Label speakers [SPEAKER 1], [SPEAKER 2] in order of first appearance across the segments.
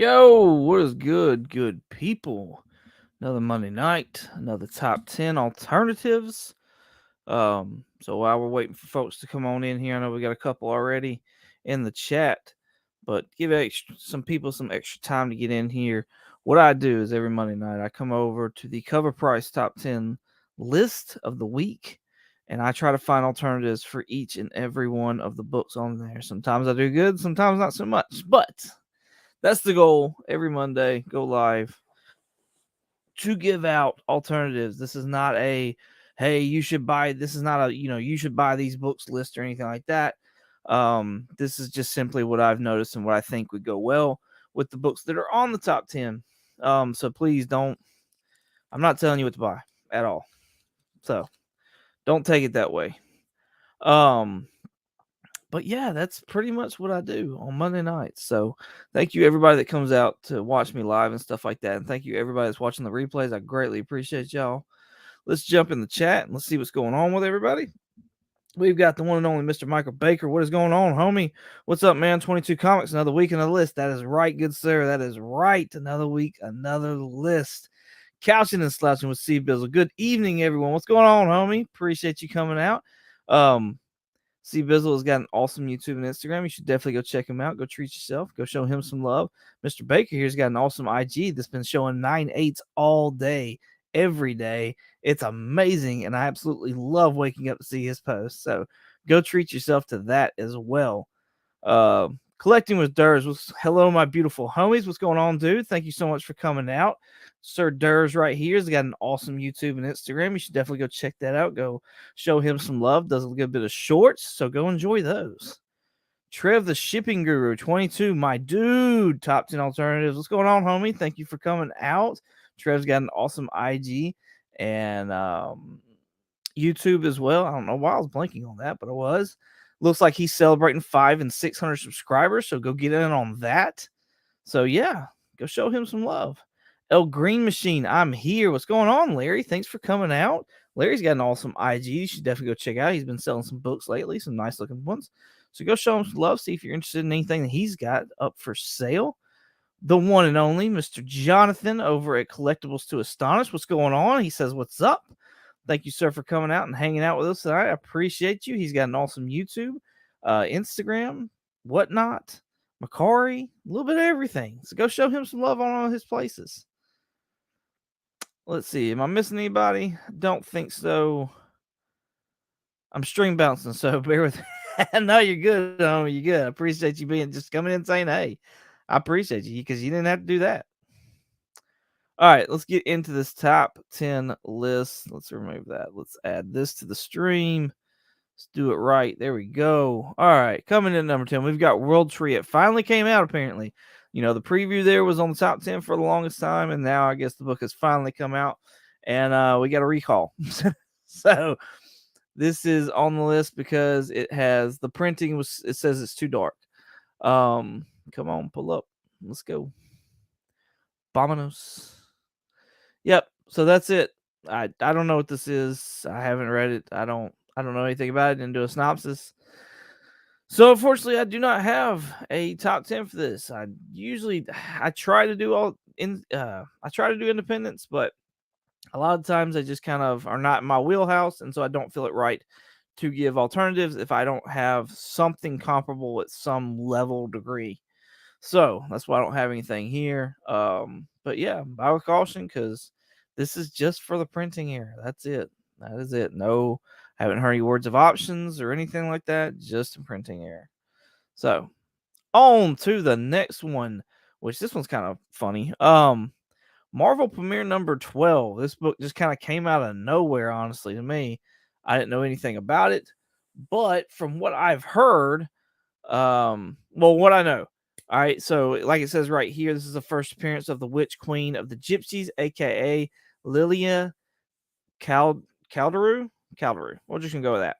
[SPEAKER 1] Yo, what is good people? Another Monday night, another top 10 alternatives. So while we're waiting for folks to come on in here, I know we got a couple already in the chat, but give some people some extra time to get in here. What I do is every Monday night I come over to the Cover Price top 10 list of the week, and I try to find alternatives for each and every one of the books on there. Sometimes I do good, sometimes not so much, but that's the goal. Every Monday, go live to give out alternatives. This is not a hey, you should buy this is not a you should buy these books list or anything like that. This is just simply what I've noticed and what I think would go well with the books that are on the top 10. So please don't I'm not telling you what to buy at all. So don't take it that way. Um but yeah, that's pretty much what I do on Monday nights. So thank you everybody that comes out to watch me live and stuff like that. And thank you everybody that's watching the replays. I greatly appreciate y'all. Let's jump in the chat and let's see what's going on with everybody. We've got the one and only Mr. Michael Baker. What is going on, homie? What's up, man? 22 comics, another week in the list. That is right, good sir. That is right. Another week, another list. Couching and slouching with C Bizzle. Good evening, everyone. What's going on, homie? Appreciate you coming out. C Bizzle has got an awesome YouTube and Instagram. You should definitely go check him out. Go treat yourself. Go show him some love. Mr. Baker here's got an awesome IG that's been showing 9/8 all day, every day. It's amazing, and I absolutely love waking up to see his posts. So go treat yourself to that as well. Collecting with Durs. Hello, my beautiful homies. What's going on, dude? Thank you so much for coming out. Sir Durs right here has got an awesome YouTube and Instagram. You should definitely go check that out. Go show him some love. Does a good bit of shorts, so go enjoy those. Trev the Shipping Guru 22, my dude. Top 10 alternatives. What's going on, homie? Thank you for coming out. Trev's got an awesome IG and YouTube as well. I don't know why I was blanking on that, but I was. Looks like he's celebrating 500 and 600 subscribers, so go get in on that. So yeah, go show him some love. El Green Machine, I'm here. What's going on, Larry? Thanks for coming out. Larry's got an awesome IG. You should definitely go check out. He's been selling some books lately, some nice looking ones. So go show him some love. See if you're interested in anything that he's got up for sale. The one and only Mr. Jonathan over at Collectibles to Astonish. What's going on? He says, "What's up?" Thank you, sir, for coming out and hanging out with us tonight. I appreciate you. He's got an awesome YouTube, Instagram, whatnot, Macari, a little bit of everything. So go show him some love on all his places. Let's see. Am I missing anybody? Don't think so. I'm stream bouncing, so bear with me. No, you're good, homie. You're good. I appreciate you just coming in saying, hey, I appreciate you because you didn't have to do that. All right, let's get into this top 10 list. Let's remove that. Let's add this to the stream. Let's do it right. There we go. All right, coming in at number 10, we've got World Tree. It finally came out, apparently. You know, the preview there was on the top 10 for the longest time, and now I guess the book has finally come out, and we got a recall. So this is on the list because it has the printing it says it's too dark. Come on, pull up. Let's go. Vamonos. Yep. So that's it. I don't know what this is. I haven't read it. I don't know anything about it. Didn't do a synopsis. So unfortunately, I do not have a top 10 for this. I try to do independents, but a lot of times they just kind of are not in my wheelhouse, and so I don't feel it right to give alternatives if I don't have something comparable at some level degree. So that's why I don't have anything here. But yeah, buy with caution because this is just for the printing error. That's it. That is it. No, haven't heard any words of options or anything like that. Just a printing error. So on to the next one, which this one's kind of funny. Marvel Premiere number 12. This book just kind of came out of nowhere, honestly, to me. I didn't know anything about it, but from what I've heard, what I know. All right, so like it says right here, this is the first appearance of the Witch Queen of the Gypsies, aka Lilia Calderu. We're just gonna go with that.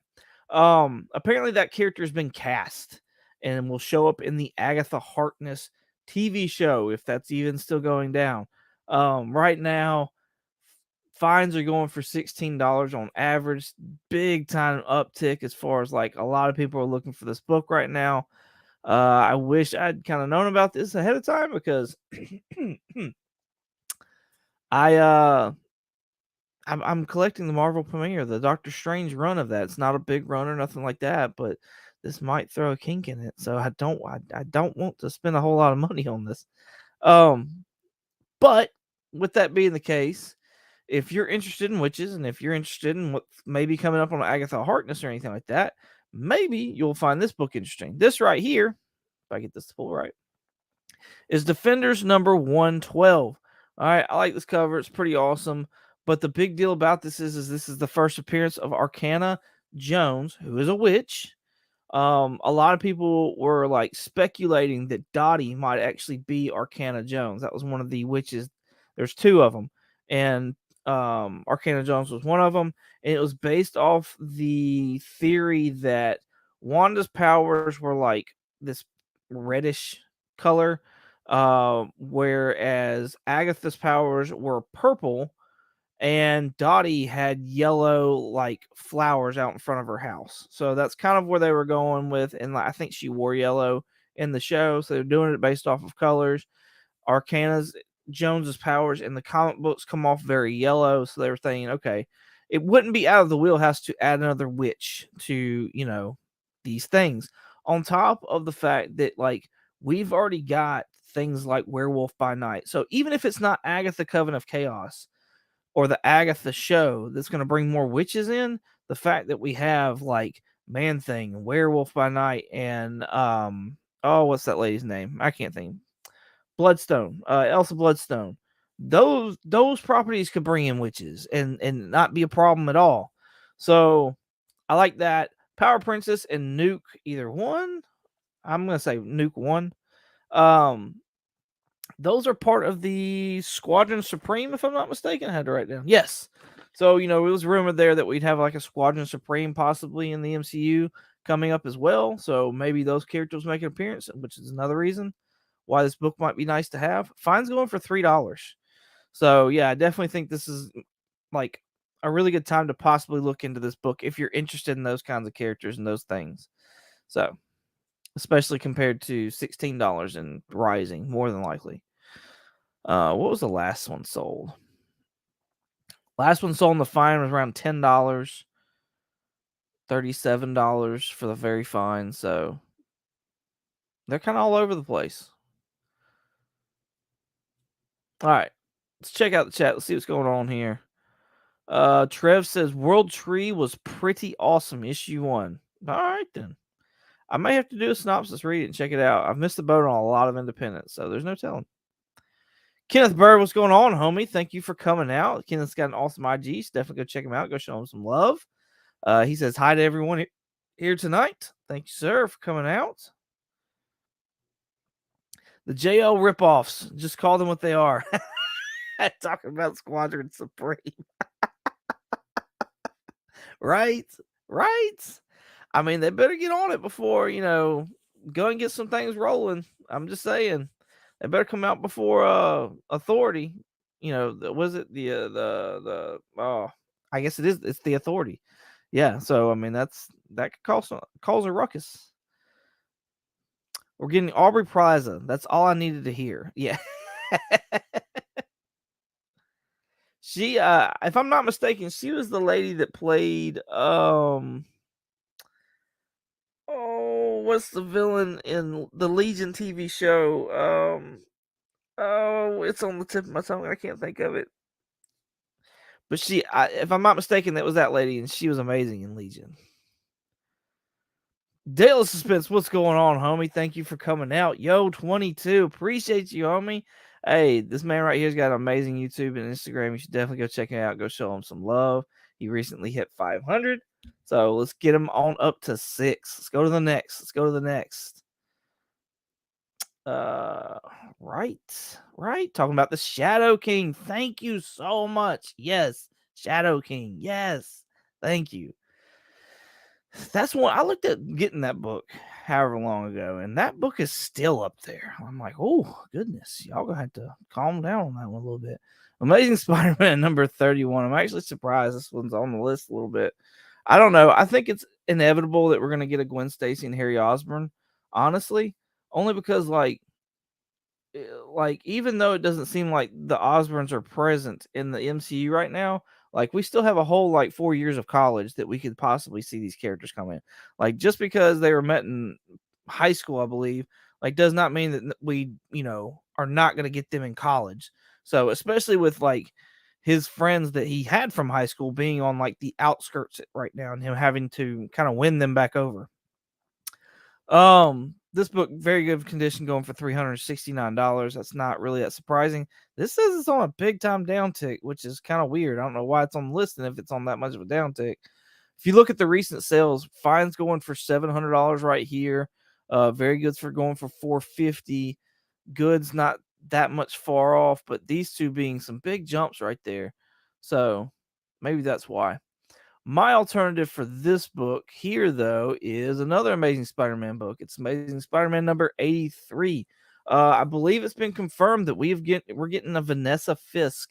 [SPEAKER 1] Apparently that character has been cast and will show up in the Agatha Harkness TV show if that's even still going down. Right now, fines are going for $16 on average. Big time uptick as far as like a lot of people are looking for this book right now. I wish I'd kind of known about this ahead of time because I I'm collecting the Marvel premiere, the Doctor Strange run of that. It's not a big run or nothing like that, but this might throw a kink in it. So I don't want to spend a whole lot of money on this. Um, but with that being the case, if you're interested in witches and if you're interested in what maybe coming up on Agatha Harkness or anything like that, maybe you'll find this book interesting. This right here, if I get this to pull right, is Defenders number 112. All right, I like this cover. It's pretty awesome. But the big deal about this is this is the first appearance of Arcana Jones, who is a witch. A lot of people were like speculating that Dottie might actually be Arcana Jones. That was one of the witches. There's two of them, and Arcana Jones was one of them. And it was based off the theory that Wanda's powers were like this reddish color, whereas Agatha's powers were purple and Dottie had yellow like flowers out in front of her house. So that's kind of where they were going with, and like, I think she wore yellow in the show, so they're doing it based off of colors. Arcana's Jones's powers in the comic books come off very yellow, so they were thinking, okay, it wouldn't be out of the wheelhouse to add another witch to these things. On top of the fact that like we've already got things like Werewolf by Night, so even if it's not Agatha Coven of Chaos or the Agatha show that's going to bring more witches in, the fact that we have like Man Thing, Werewolf by Night, and oh, what's that lady's name? I can't think. Bloodstone, Elsa Bloodstone. Those properties could bring in witches and not be a problem at all. So I like that. Power Princess and Nuke, either one. I'm gonna say Nuke one. Um, those are part of the Squadron Supreme, if I'm not mistaken. I had to write down. Yes. So, it was rumored there that we'd have like a Squadron Supreme possibly in the MCU coming up as well. So maybe those characters make an appearance, which is another reason why this book might be nice to have. Fine's going for $3. So yeah, I definitely think this is like a really good time to possibly look into this book if you're interested in those kinds of characters and those things. So, especially compared to $16 and rising, more than likely. What was the last one sold? Last one sold in the fine was around $10, $37 for the very fine. So they're kind of all over the place. All right, let's check out the chat. Let's see what's going on here. Trev says World Tree was pretty awesome. Issue 1. All right then. I may have to do a synopsis, read it, and check it out. I've missed the boat on a lot of independents, so there's no telling. Kenneth Bird, what's going on, homie? Thank you for coming out. Kenneth's got an awesome IG. So definitely go check him out. Go show him some love. He says hi to everyone here tonight. Thank you, sir, for coming out. The JL ripoffs. Just call them what they are. Talking about Squadron Supreme. Right? Right? I mean, they better get on it before, go and get some things rolling. I'm just saying. They better come out before Authority. Was it the oh, I guess it's the Authority. Yeah, so I mean that could cause a ruckus. We're getting Aubrey Plaza. That's all I needed to hear. Yeah. She if I'm not mistaken, she was the lady that played what's the villain in the Legion TV show? Oh, it's on the tip of my tongue. I can't think of it. But if I'm not mistaken, that was that lady, and she was amazing in Legion. Dale Suspense, what's going on, homie? Thank you for coming out. Yo, 22. Appreciate you, homie. Hey, this man right here's got an amazing YouTube and Instagram. You should definitely go check him out. Go show him some love. He recently hit 500. So let's get him on up to 6. Let's go to the next. Right. Talking about the Shadow King. Thank you so much. Yes, Shadow King. Yes, thank you. That's one I looked at getting that book however long ago, and that book is still up there. I'm like, oh goodness, y'all gonna have to calm down on that one a little bit. Amazing Spider-Man number 31. I'm actually surprised this one's on the list a little bit. I don't know. I think it's inevitable that we're gonna get a Gwen Stacy and Harry Osborn. honestly, only because even though it doesn't seem like the Osborns are present in the MCU right now, like we still have a whole like 4 years of college that we could possibly see these characters come in. Like just because they were met in high school, I believe, like does not mean that we, are not going to get them in college. So especially with like his friends that he had from high school being on like the outskirts right now and him having to kind of win them back over. This book, very good condition, going for $369. That's not really that surprising. This says it's on a big time downtick, which is kind of weird. I don't know why it's on the list and if it's on that much of a downtick. If you look at the recent sales, Fine's going for $700 right here. Very Good's for going for $450. Good's not that much far off, but these two being some big jumps right there. So maybe that's why. My alternative for this book here, though, is another Amazing Spider-Man book. It's Amazing Spider-Man number 83. I believe it's been confirmed that we're getting a Vanessa Fisk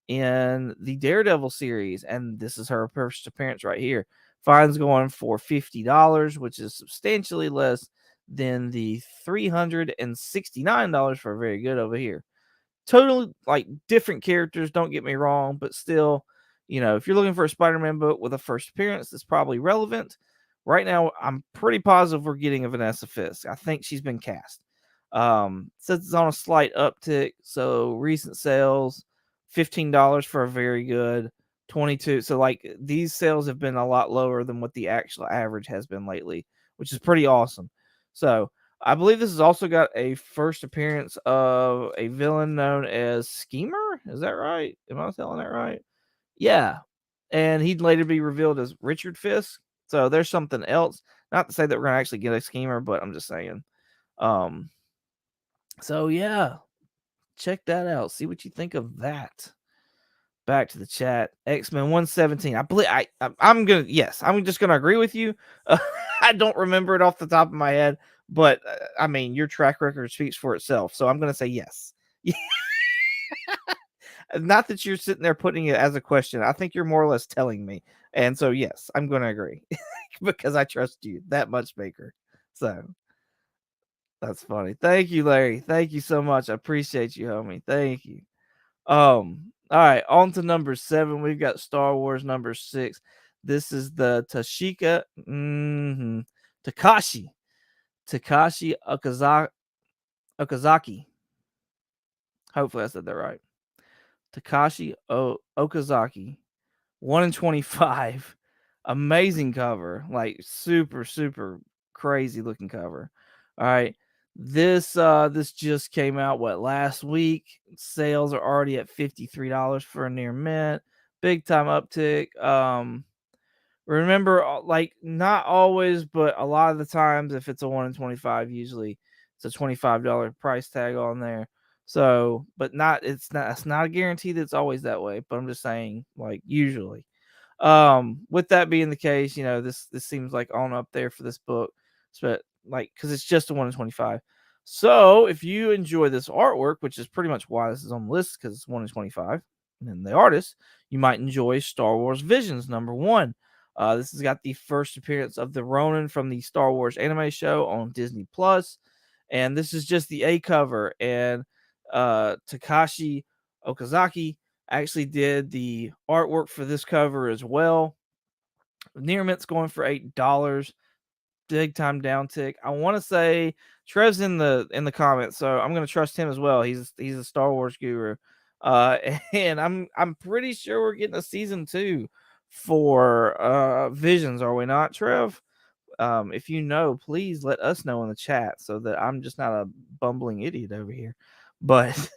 [SPEAKER 1] in the Daredevil series, and this is her first appearance right here. Fine's going for $50, which is substantially less than the $369 for Very Good over here. Totally like different characters, don't get me wrong, but still, if you're looking for a Spider-Man book with a first appearance that's probably relevant, right now I'm pretty positive we're getting a Vanessa Fisk. I think she's been cast. Says it's on a slight uptick, so recent sales, $15 for a Very Good, 22. So like these sales have been a lot lower than what the actual average has been lately, which is pretty awesome. So I believe this has also got a first appearance of a villain known as Schemer. Is that right? Am I telling that right? Yeah. And he'd later be revealed as Richard Fisk. So there's something else. Not to say that we're gonna actually get a Schemer, but I'm just saying. Um, so yeah, check that out. See what you think of that. Back to the chat. X-Men 117. I believe I'm gonna yes, I'm just gonna agree with you. I don't remember it off the top of my head, but I mean your track record speaks for itself. So I'm gonna say yes. Not that you're sitting there putting it as a question. I think you're more or less telling me. And so yes, I'm gonna agree. Because I trust you that much, Baker. So that's funny. Thank you, Larry. Thank you so much. I appreciate you, homie. Thank you. All right, on to number 7. We've got Star Wars number 6. This is the Takashi Okazaki. Hopefully I said that right. Takashi Okazaki. 1 in 25. Amazing cover. Like super, super crazy looking cover. All right. This just came out last week. Sales are already at $53 for a near mint. Big time uptick. Remember, like not always, but a lot of the times, if it's a 1 in 25, usually it's a $25 price tag on there. So, but it's not a guarantee that it's always that way. But I'm just saying, like usually. With that being the case, this seems like on up there for this book, but like because it's just a 1 in 25. So if you enjoy this artwork, which is pretty much why this is on the list because it's 1 in 25, and the artist, you might enjoy Star Wars Visions number 1. This has got the first appearance of the Ronin from the Star Wars anime show on Disney Plus, and this is just the A cover. And Takashi Okazaki actually did the artwork for this cover as well. Near Mint's going for $8. Big time downtick. I want to say Trev's in the comments, so I'm gonna trust him as well. He's a Star Wars guru. And I'm pretty sure we're getting a season 2 for Visions, are we not, Trev? If you know, please let us know in the chat so that I'm just not a bumbling idiot over here. But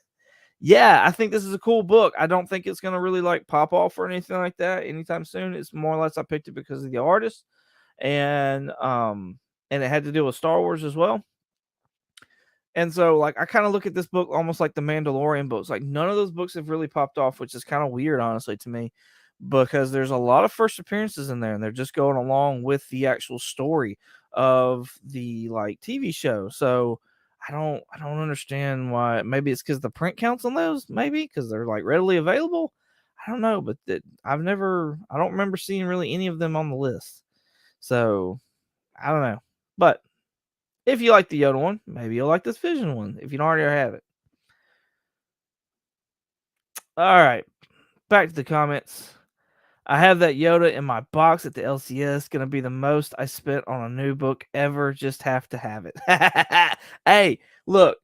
[SPEAKER 1] yeah, I think this is a cool book. I don't think it's gonna really like pop off or anything like that anytime soon. It's more or less I picked it because of the artist, and it had to deal with Star Wars as well. And so like I kind of look at this book almost like the Mandalorian books. Like none of those books have really popped off, which is kind of weird, honestly, to me, because there's a lot of first appearances in there, and they're just going along with the actual story of the like TV show. So I don't understand why. Maybe it's because the print counts on those, maybe because they're like readily available. I don't know, but I don't remember seeing really any of them on the list. So I don't know, but If you like the Yoda one, maybe you'll like this Vision one if you don't already have it. All right, back to the comments. I have that Yoda in my box at the LCS. Gonna be the most I spent on a new book ever. Just have to have it. Hey, look,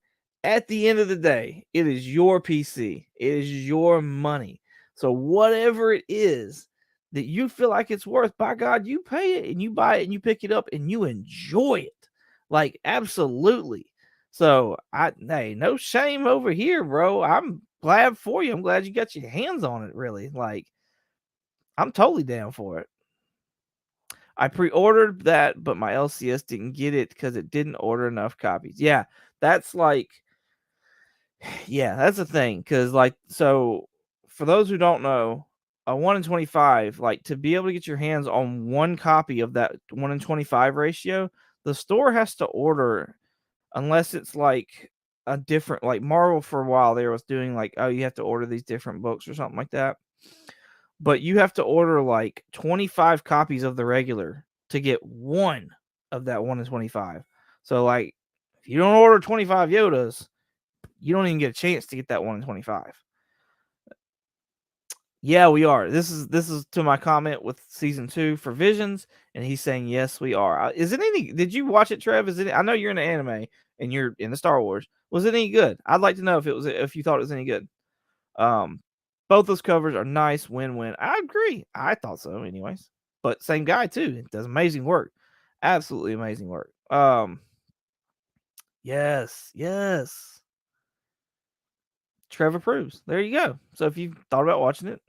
[SPEAKER 1] at the end of the day, it is your PC, it is your money. So, whatever it is that you feel like it's worth, by God, you pay it and you buy it and you pick it up and you enjoy it. Like, absolutely. So, hey, no shame over here, bro. I'm glad for you. I'm glad you got your hands on it, really. Like, I'm totally down for it. I pre-ordered that, but my LCS didn't get it because it didn't order enough copies. Yeah, that's like, yeah, that's the thing. Because so for those who don't know, a 1 in 25, like to be able to get your hands on one copy of that 1 in 25 ratio, the store has to order, unless it's like a different, like Marvel for a while there was doing like, oh, you have to order these different books or something like that. But you have to order like 25 copies of the regular to get one of that 1 in 25. So, like, if you don't order 25 Yodas, you don't even get a chance to get that 1 in 25. Yeah, we are. This is to my comment with season 2 for Visions, and he's saying yes, we are. Is it any? Did you watch it, Trev? Is it? I know you're in the anime and you're in the Star Wars. Was it any good? I'd like to know if you thought it was any good. Um, both those covers are nice, win-win. I agree. I thought so, anyways. But same guy too. It does amazing work. Absolutely amazing work. Yes, yes. Trev approves. There you go. So if you thought about watching it,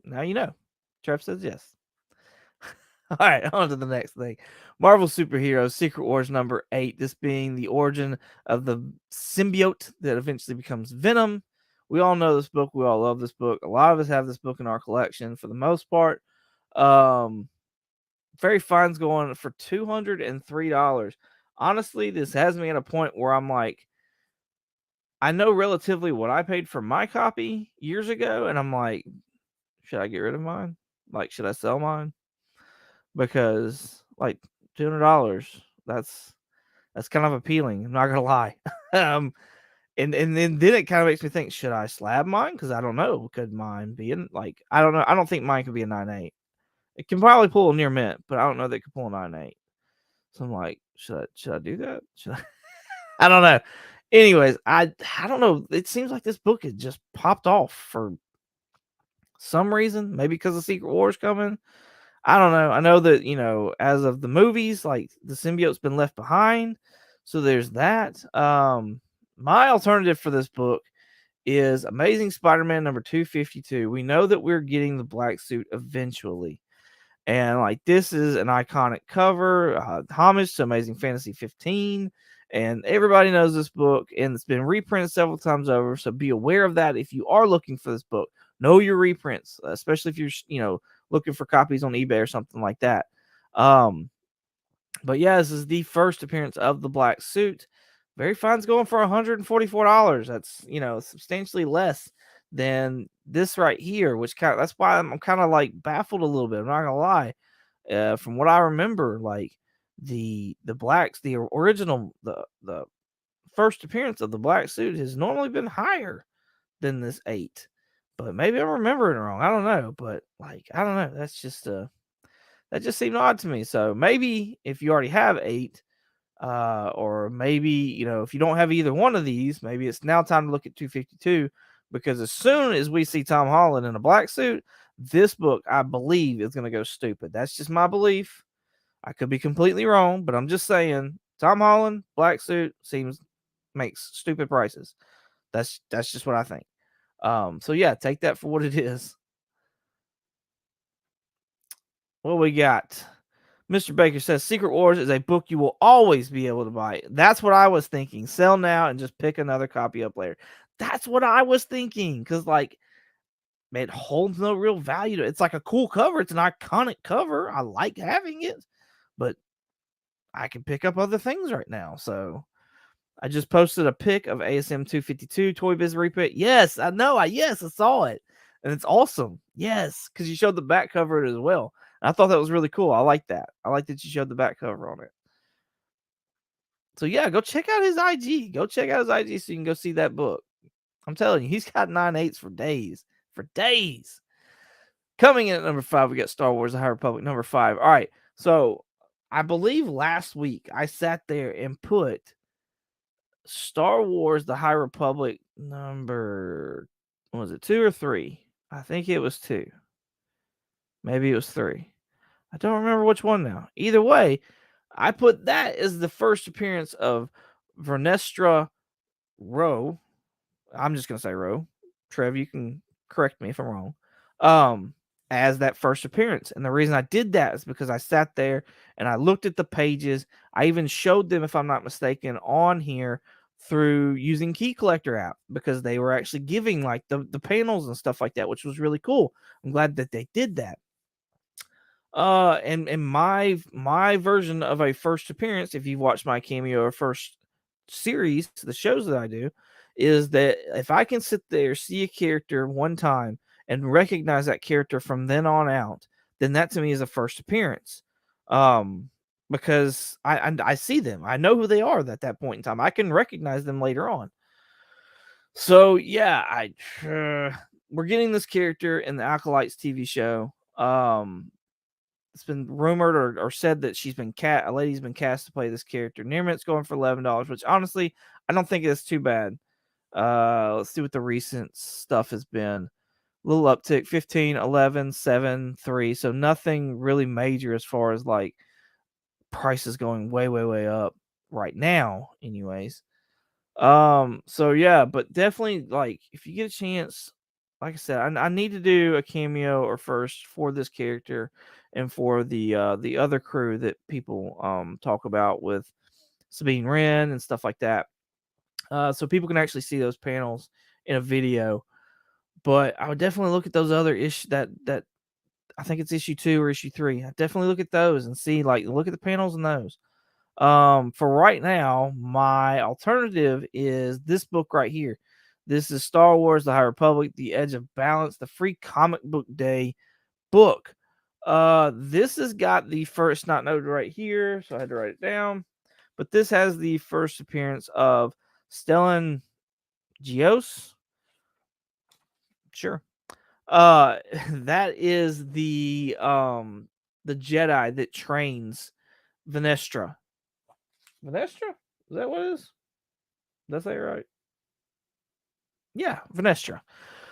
[SPEAKER 1] now you know. Trev says yes. All right, on to the next thing. Marvel Superheroes Secret Wars number 8. This being the origin of the symbiote that eventually becomes Venom. We all know this book. We all love this book. A lot of us have this book in our collection for the most part. Very Fine's going for $203. Honestly, this has me at a point where I'm like, I know relatively what I paid for my copy years ago, and I'm like, should I get rid of mine? Like, should I sell mine? Because like $200, that's kind of appealing. I'm not gonna lie. um, and then it kind of makes me think, should I slab mine? Because I don't know. Could mine be in like I don't know. I don't think mine could be a 9.8. It can probably pull a near mint, but I don't know that it could pull a 9.8. So I'm like, should I do that? Should I? I don't know. Anyways, I don't know. It seems like this book has just popped off for some reason. Maybe because the Secret War's coming. I don't know. I know that, as of the movies, like the symbiote's been left behind. So there's that. My alternative for this book is Amazing Spider-Man number 252. We know that we're getting the black suit eventually. And like this is an iconic cover, homage to Amazing Fantasy 15. And everybody knows this book, and it's been reprinted several times over. So be aware of that if you are looking for this book. Know your reprints, especially if you're looking for copies on eBay or something like that. But yeah, this is the first appearance of the black suit. Very Fine's going for $144. That's substantially less than this right here, which that's why I'm kind of like baffled a little bit. I'm not gonna lie. From what I remember, like the blacks, the original, the first appearance of the black suit has normally been higher than this 8. But maybe I'm remembering it wrong. I don't know. But like I don't know. That's just that just seemed odd to me. So maybe if you already have 8, or maybe if you don't have either one of these, maybe it's now time to look at 252, because as soon as we see Tom Holland in a black suit, this book I believe is going to go stupid. That's just my belief. I could be completely wrong, but I'm just saying Tom Holland black suit makes stupid prices. That's just what I think. So yeah, take that for what it is. What we got? Mr. Baker says Secret Wars is a book you will always be able to buy. That's what I was thinking. Sell now and just pick another copy up later. That's what I was thinking. Because, like, it holds no real value to it. It's like a cool cover. It's an iconic cover. I like having it. But I can pick up other things right now. So I just posted a pic of ASM 252 Toy Biz reprint. Yes, I know. I saw it. And it's awesome. Yes, because you showed the back cover as well. I thought that was really cool. I like that. I like that you showed the back cover on it. So yeah, go check out his IG. Go check out his IG so you can go see that book. I'm telling you, he's got 9.8s for days. For days. Coming in at number 5, we got Star Wars: The High Republic, number 5. All right. So I believe last week I sat there and put Star Wars: The High Republic number, was it 2 or 3? I think it was 2. Maybe it was 3. I don't remember which one now. Either way, I put that as the first appearance of Vernestra Rowe. I'm just gonna say Rowe. Trev, you can correct me if I'm wrong. Um, as that first appearance. And the reason I did that is because I sat there and I looked at the pages. I even showed them, if I'm not mistaken, on here through using Key Collector app because they were actually giving like the panels and stuff like that, which was really cool. I'm glad that they did that. And my version of a first appearance, if you've watched my cameo or first series, the shows that I do, is that if I can sit there, see a character one time, and recognize that character from then on out, then that to me is a first appearance. Um, because I see them, I know who they are at that point in time. I can recognize them later on. So yeah, we're getting this character in the Acolytes TV show. It's been rumored or said that a lady's been cast to play this character. Near Mint's going for $11, which honestly, I don't think it's too bad. Let's see what the recent stuff has been. A little uptick, 15, 11, 7, 3. So nothing really major as far as like prices going way, way, way up right now, anyways. So yeah, but definitely like if you get a chance, like I said, I need to do a cameo or first for this character and for the other crew that people talk about with Sabine Wren and stuff like that. So people can actually see those panels in a video. But I would definitely look at those other that I think it's issue 2 or issue 3. I definitely look at those and see look at the panels in those. For right now, my alternative is this book right here. This is Star Wars: The High Republic, The Edge of Balance, the free comic book day book. This has got the first, not noted right here, so I had to write it down. But this has the first appearance of Stellan Gios. Sure. That is the Jedi that trains Venestra. Venestra? Is that what it is? Did I say it right? Yeah, Venestra.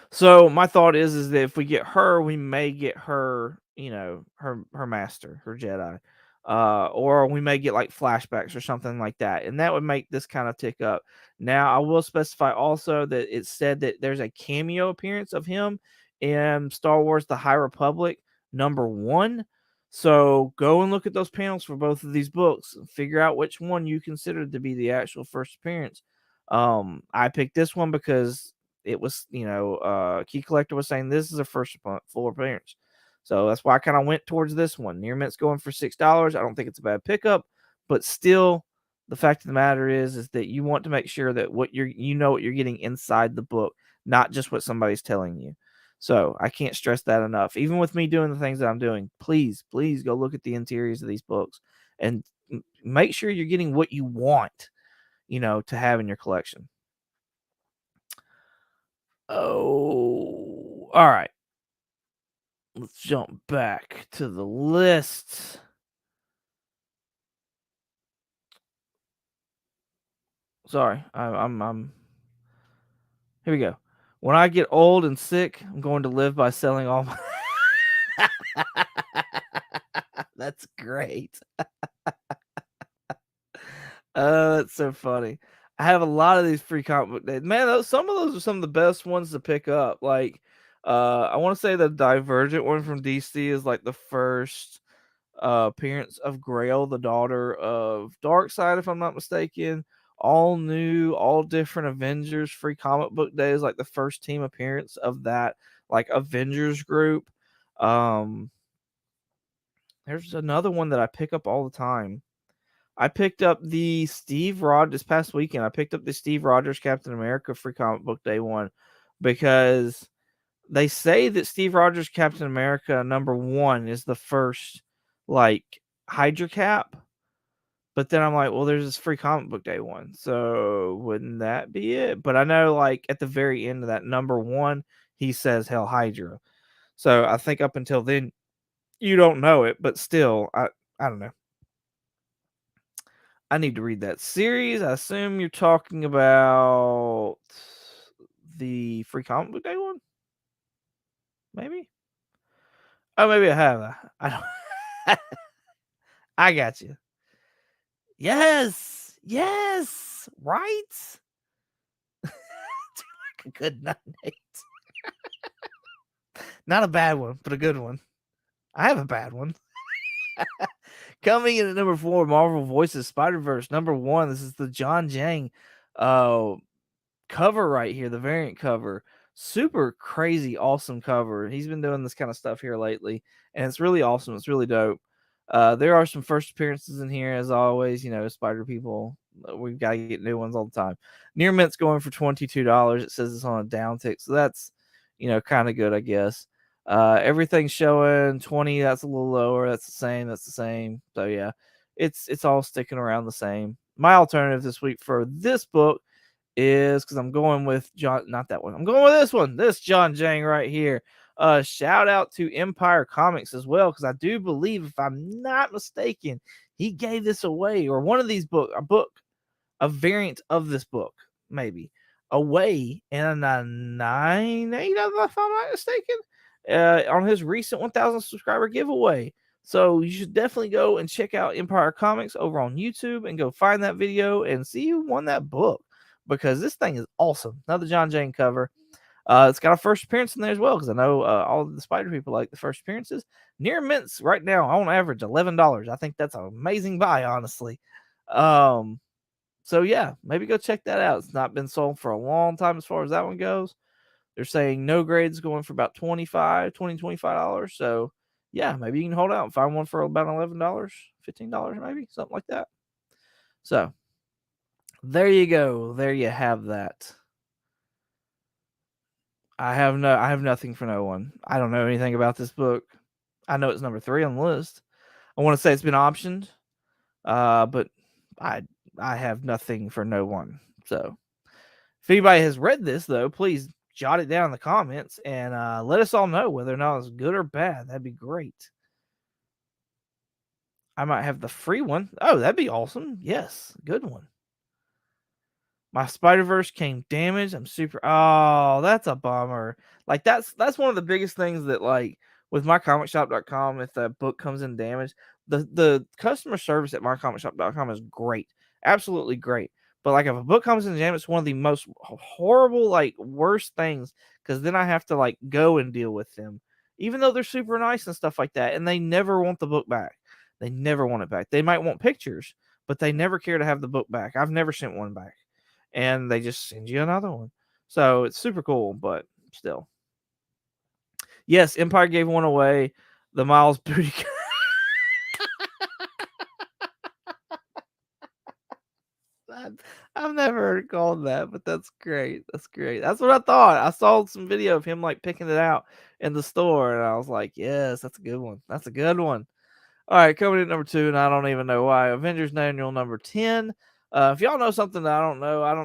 [SPEAKER 1] So my thought is that if we get her, we may get her, her master, her Jedi, or we may get like flashbacks or something like that, and that would make this kind of tick up. Now I will specify also that it said that there's a cameo appearance of him in Star Wars: The High Republic #1. So go and look at those panels for both of these books and figure out which one you consider to be the actual first appearance. I picked this one because it was, Key Collector was saying this is a first full appearance. So that's why I kind of went towards this one. Near Mint's going for $6. I don't think it's a bad pickup, but still, the fact of the matter is that you want to make sure that what you're getting inside the book, not just what somebody's telling you. So I can't stress that enough. Even with me doing the things that I'm doing, please, please go look at the interiors of these books and make sure you're getting what you want, to have in your collection. Oh, all right. Let's jump back to the list. Sorry, I'm. Here we go. When I get old and sick, I'm going to live by selling all my. That's great. That's so funny. I have a lot of these free comic book days. Man, some of those are some of the best ones to pick up. Like, I want to say the Divergent one from DC is like the first appearance of Grail, the daughter of Darkseid, if I'm not mistaken. All new, all different Avengers free comic book days, like the first team appearance of that like Avengers group. Um, there's another one that I pick up all the time. I picked up the this past weekend. I picked up the Steve Rogers Captain America free comic book day one because they say that Steve Rogers Captain America #1 is the first like Hydra Cap. But then I'm like, well, there's this free comic book day one, so wouldn't that be it? But I know, like, at the very end of that number one, he says Hell Hydra. So I think up until then, you don't know it, but still, I don't know. I need to read that series. I assume you're talking about the free comic book day one, maybe. Oh, maybe I have. I don't. I got you. Yes, yes, right. Do like a good night. Not a bad one, but a good one. I have a bad one. Coming in at number 4, Marvel Voices Spider-Verse. Number 1, this is the John Jang uh, cover right here, the variant cover. Super crazy, awesome cover. He's been doing this kind of stuff here lately, and it's really awesome. It's really dope. There are some first appearances in here, as always. You know, Spider people. We've got to get new ones all the time. Near Mint's going for $22. It says it's on a downtick, so that's kind of good, I guess. Everything's showing 20. That's a little lower. That's the same. That's the same. So yeah, it's all sticking around the same. My alternative this week for this book is because I'm going with John, not that one. I'm going with this one. This John Jang right here. Shout out to Empire Comics as well, because I do believe, if I'm not mistaken, he gave this away, or one of these a variant of this book, maybe away in a 9.8, if I'm not mistaken, on his recent 1,000 subscriber giveaway. So you should definitely go and check out Empire Comics over on YouTube and go find that video and see who won that book, because this thing is awesome. Another John Jane cover. It's got a first appearance in there as well, because I know all of the Spider people like the first appearances. Near Mints right now on average $11. I think that's an amazing buy, honestly. So yeah, maybe go check that out. It's not been sold for a long time as far as that one goes. They're saying no grades going for about $25. So yeah, maybe you can hold out and find one for about $11, $15, maybe something like that. So there you go. There you have that. I have nothing for no one. I don't know anything about this book. I know it's number 3 on the list. I want to say it's been optioned, but I I have nothing for no one. So if anybody has read this, though, please jot it down in the comments and let us all know whether or not it's good or bad. That'd be great. I might have the free one. Oh, that'd be awesome. Yes, good one. My Spider-Verse came damaged. I'm super. Oh, that's a bummer. Like that's one of the biggest things that, like, with mycomicshop.com, if the book comes in damaged, the customer service at mycomicshop.com is great, absolutely great. But like, if a book comes in damaged, it's one of the most horrible, like, worst things, because then I have to, like, go and deal with them, even though they're super nice and stuff like that, and they never want the book back. They never want it back. They might want pictures, but they never care to have the book back. I've never sent one back, and they just send you another one. So it's super cool, but still. Yes, Empire gave one away. The Miles Booty. I've never heard it called that, but that's great. That's great. That's what I thought. I saw some video of him, like, picking it out in the store, and I was like, yes, that's a good one. That's a good one. All right, coming in at number 2, and I don't even know why. Avengers Manual number 10. If y'all know something that I don't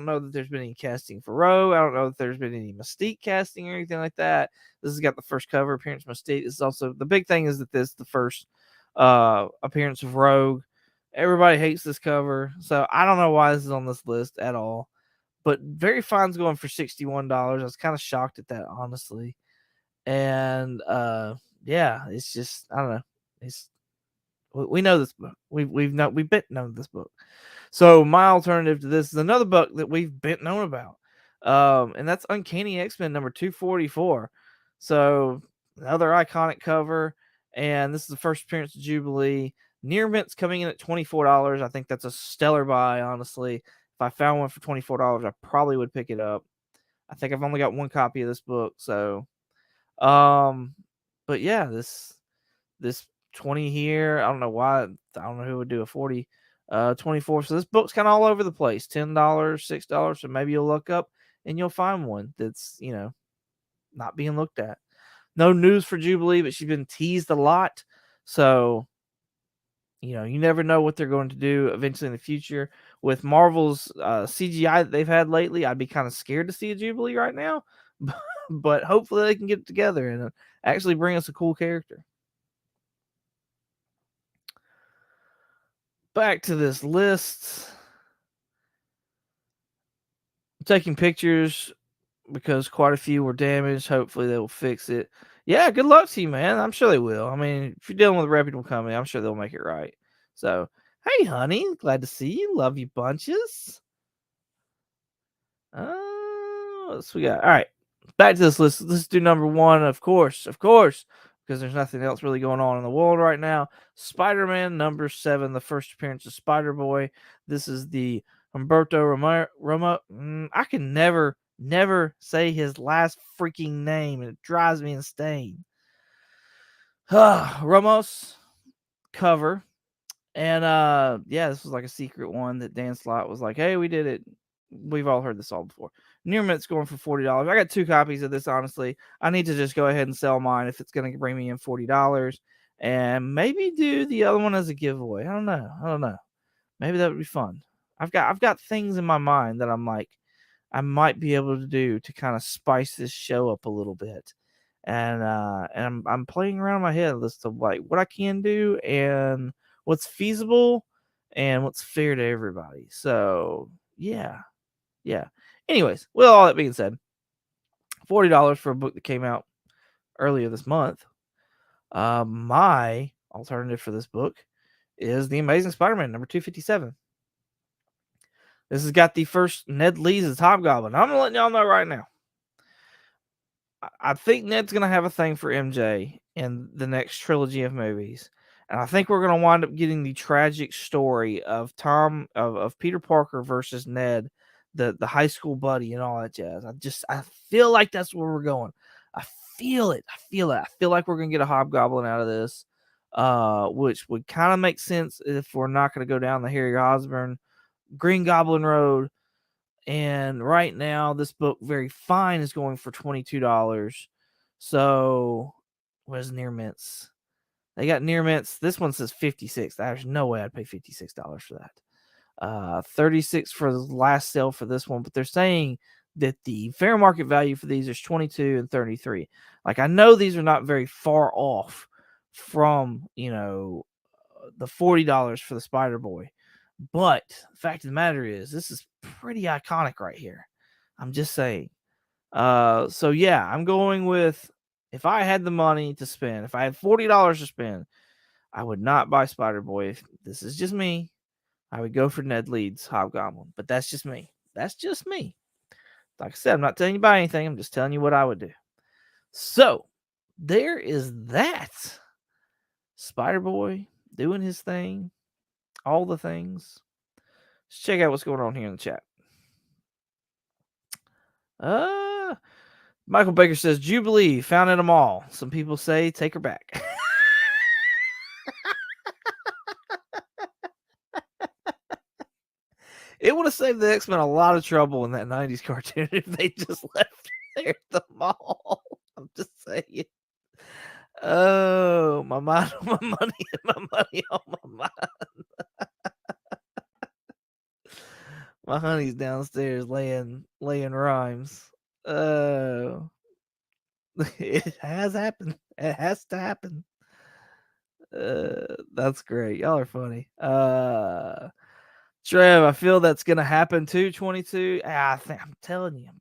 [SPEAKER 1] know that there's been any casting for Rogue. I don't know that there's been any Mystique casting or anything like that. This has got the first cover appearance of Mystique. This is also, the big thing is that this is the first appearance of Rogue. Everybody hates this cover, so I don't know why this is on this list at all. But Very Fine's going for $61. I was kind of shocked at that, honestly. And yeah, it's just, I don't know. It's We know this book. We've been known this book. So my alternative to this is another book that we've been known about, and that's Uncanny X-Men number 244. So another iconic cover, and this is the first appearance of Jubilee. Near Mint's coming in at $24. I think that's a stellar buy, honestly. If I found one for $24, I probably would pick it up. I think I've only got one copy of this book, so but yeah, this 20 here. I don't know why. I don't know who would do a 40, 24. So this book's kind of all over the place. $10, $6. So maybe you'll look up and you'll find one that's, not being looked at. No news for Jubilee, but she's been teased a lot. So You never know what they're going to do eventually in the future. With Marvel's CGI that they've had lately, I'd be kind of scared to see a Jubilee right now. But hopefully they can get it together and actually bring us a cool character. Back to this list. I'm taking pictures because quite a few were damaged. Hopefully they will fix it. Yeah, good luck to you, man. I'm sure they will. I mean, if you're dealing with a reputable company, I'm sure they'll make it right. So, hey, honey, glad to see you. Love you bunches. What else we got? All right, back to this list. Let's do number one, of course, because there's nothing else really going on in the world right now. Spider-Man number 7, the first appearance of Spider-Boy. This is the Humberto Ramos. I can never say his last freaking name, and it drives me insane. Ramos cover. And yeah, this was like a secret one that Dan Slott was like, "Hey, we did it. We've all heard this all before." Near Mint's going for $40. I got 2 copies of this, honestly. I need to just go ahead and sell mine if it's going to bring me in $40 and maybe do the other one as a giveaway. I don't know. Maybe that would be fun. I've got things in my mind that I'm like I might be able to do to kind of spice this show up a little bit. And I'm playing around in my head list of like what I can do and what's feasible and what's fair to everybody. So yeah. Anyways, with all that being said, $40 for a book that came out earlier this month. My alternative for this book is The Amazing Spider-Man number 257. This has got the first Ned Leeds as Hobgoblin. I'm letting y'all know right now. I think Ned's gonna have a thing for MJ in the next trilogy of movies. And I think we're gonna wind up getting the tragic story of Peter Parker versus Ned, the high school buddy and all that jazz. I feel like that's where we're going. I feel it. I feel like we're gonna get a Hobgoblin out of this. Which would kind of make sense if we're not gonna go down the Harry Osborn Green Goblin road. And right now, this book, Very Fine, is going for $22. So, where's Near Mints? They got Near Mints. This one says 56. There's no way I'd pay $56 for that. 36 for the last sale for this one, but they're saying that the fair market value for these is 22 and 33. Like, I know these are not very far off from, the $40 for the Spider Boy. But the fact of the matter is, this is pretty iconic right here. I'm just saying. So yeah, I'm going with if I had the money to spend, if I had $40 to spend, I would not buy Spider Boy. This is just me. I would go for Ned Leeds Hobgoblin, but that's just me. That's just me. Like I said, I'm not telling you to buy anything. I'm just telling you what I would do. So there is that. Spider Boy doing his thing, all the things. Let's check out what's going on here in the chat. Michael Baker says Jubilee found in a mall. Some people say take her back. It would have saved the X-Men a lot of trouble in that 90s cartoon if they just left there at the mall. I'm just saying. Oh, my mind on my money on my mind. My honey's downstairs laying rhymes. Oh. It has happened. It has to happen. That's great. Y'all are funny. Trev, I feel that's gonna happen too. 22. I'm telling you. I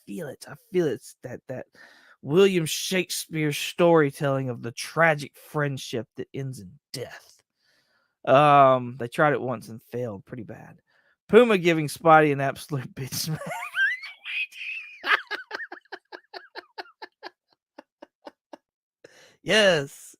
[SPEAKER 1] feel it. I feel it. It's that William Shakespeare storytelling of the tragic friendship that ends in death. They tried it once and failed pretty bad. Puma giving Spidey an absolute bitch smack. Yes.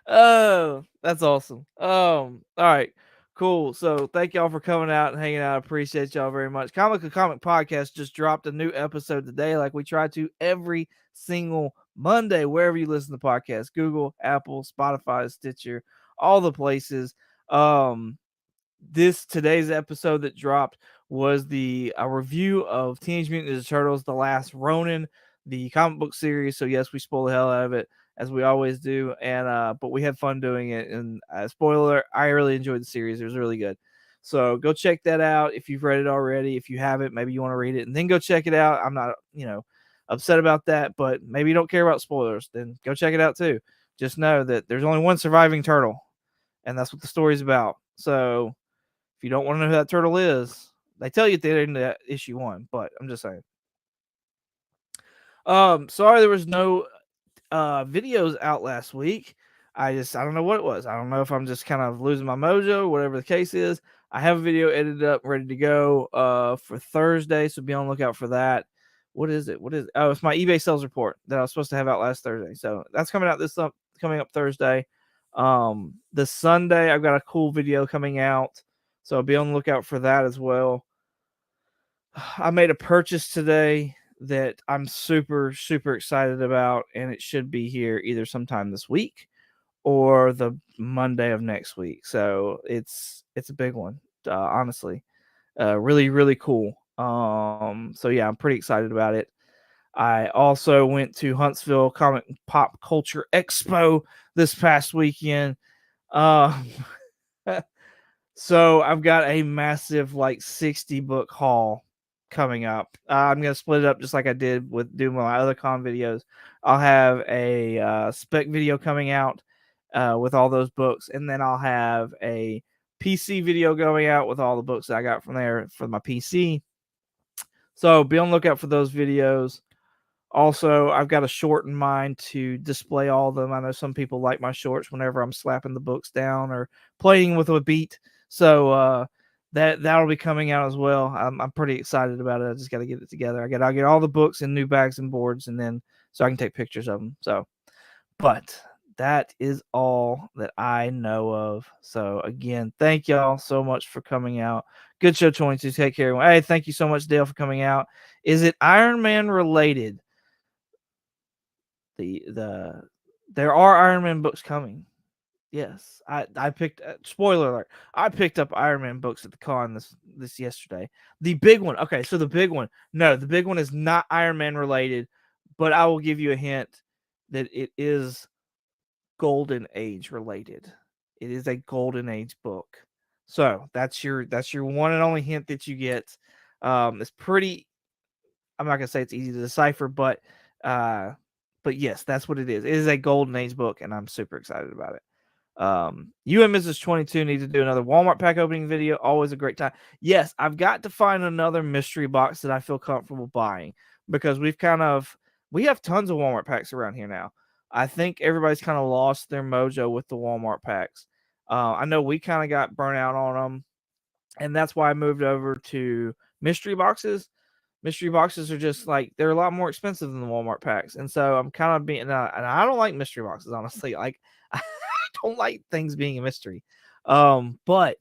[SPEAKER 1] Oh, that's awesome. All right, cool. So thank y'all for coming out and hanging out. I appreciate y'all very much. Comic Podcast just dropped a new episode today, like we try to every single Monday, wherever you listen to podcasts, Google, Apple, Spotify, Stitcher, all the places. Today's episode that dropped was a review of Teenage Mutant Ninja Turtles: The Last Ronin, the comic book series. So yes, we spoil the hell out of it. as we always do. And but we had fun doing it. And spoiler, I really enjoyed the series. It was really good. So go check that out if you've read it already. If you haven't, maybe you want to read it and then go check it out. I'm not, upset about that, but maybe you don't care about spoilers. Then go check it out too. Just know that there's only one surviving turtle, and that's what the story's about. So if you don't want to know who that turtle is, they tell you at the end of issue 1, but I'm just saying. Sorry there was no videos out last week. I don't know what it was. I don't know if I'm just kind of losing my mojo, whatever the case is. I have a video edited up, ready to go for Thursday, so be on the lookout for that. What is it? Oh, it's my eBay sales report that I was supposed to have out last Thursday. So that's coming out coming up Thursday. This Sunday I've got a cool video coming out, so be on the lookout for that as well. I made a purchase today that I'm super, super excited about, and it should be here either sometime this week or the Monday of next week. So it's a big one, honestly. Really, really cool. So yeah, I'm pretty excited about it. I also went to Huntsville Comic Pop Culture Expo this past weekend. Um, so I've got a massive 60 book haul coming up. I'm gonna split it up just like I did with doing my other con videos. I'll have a spec video coming out with all those books, and then I'll have a PC video going out with all the books that I got from there for my PC. So be on the lookout for those videos. Also, I've got a short in mind to display all of them. I know some people like my shorts whenever I'm slapping the books down or playing with a beat. So that'll be coming out as well. I'm pretty excited about it. I just got to get it together. I'll get all the books in new bags and boards, and then so I can take pictures of them. So, but that is all that I know of. So again, thank y'all so much for coming out. Good show 22. Take care. Hey, thank you so much, Dale, for coming out. Is it Iron Man related? There are Iron Man books coming. Yes, I picked. Spoiler alert: I picked up Iron Man books at the con this yesterday. The big one. Okay, so the big one. No, the big one is not Iron Man related, but I will give you a hint that it is Golden Age related. It is a Golden Age book. So that's your one and only hint that you get. It's pretty. I'm not gonna say it's easy to decipher, but yes, that's what it is. It is a Golden Age book, and I'm super excited about it. You and Mrs. 22 need to do another Walmart pack opening video. Always a great time. Yes, I've got to find another mystery box that I feel comfortable buying because we have tons of Walmart packs around here now. I think everybody's kind of lost their mojo with the Walmart packs. I know we kind of got burnt out on them, and that's why I moved over to mystery boxes. Mystery boxes are just they're a lot more expensive than the Walmart packs, and so I'm kind of being and I don't like mystery boxes, honestly. I don't like things being a mystery, but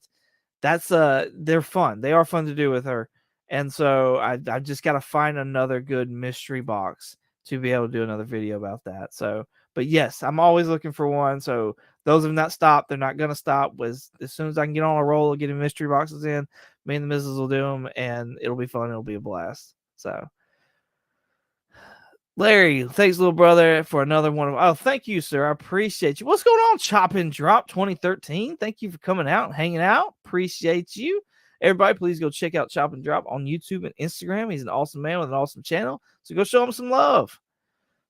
[SPEAKER 1] that's they're fun. They are fun to do with her, and so I just got to find another good mystery box to be able to do another video about that. So, but yes, I'm always looking for one. So those have not stopped. They're not gonna stop. As soon as I can get on a roll of getting mystery boxes in, me and the missus will do them, and it'll be fun. It'll be a blast. So, Larry, thanks, little brother, for another one. Oh, thank you, sir. I appreciate you. What's going on, Chop and Drop 2013? Thank you for coming out and hanging out. Appreciate you. Everybody, please go check out Chop and Drop on YouTube and Instagram. He's an awesome man with an awesome channel. So go show him some love.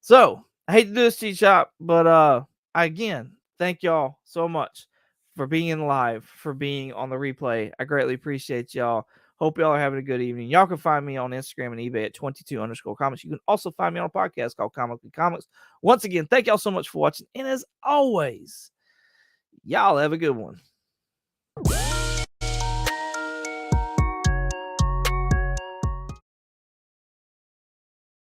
[SPEAKER 1] So I hate to do this to you, Chop, but again, thank y'all so much for being live, for being on the replay. I greatly appreciate y'all. Hope y'all are having a good evening. Y'all can find me on Instagram and eBay at 22_comics. You can also find me on a podcast called Comically Comics. Once again, thank y'all so much for watching. And as always, y'all have a good one.